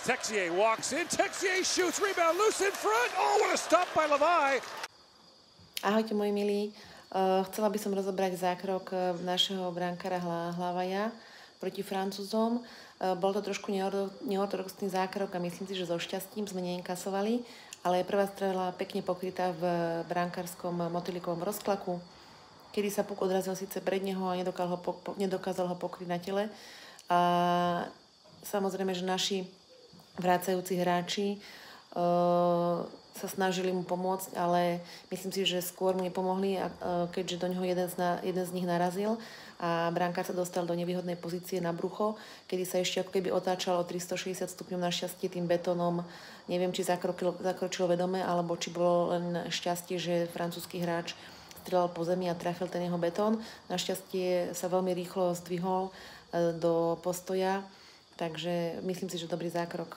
Texier walks in, Texier shoots, rebound loose in front. Oh, what a stop by Levi. Ahojte, moji milí. Chcela by som rozobrať zákrok našeho brankára Hlavaja proti Francúzom. Bol to trošku neortodoxný zákrok a myslím si, že so šťastím sme neinkasovali, ale prvá strela pekne pokrytá v brankárskom motýlikovom rozklaku, kedy sa puk odrazil síce pred neho a nedokázal ho pokryť na tele. A samozrejme, že naši vracajúci hráči sa snažili mu pomôcť, ale myslím si, že skôr mu nepomohli, keďže do neho jeden z nich narazil a brankár sa dostal do nevýhodnej pozície na brucho, kedy sa ešte ako keby otáčal o 360 stupňov, našťastie tým betónom. Neviem, či zakročil vedome, alebo či bolo len šťastie, že francúzsky hráč strelal po zemi a trafil ten jeho betón. Našťastie sa veľmi rýchlo zdvihol do postoja, takže myslím si, že dobrý zákrok.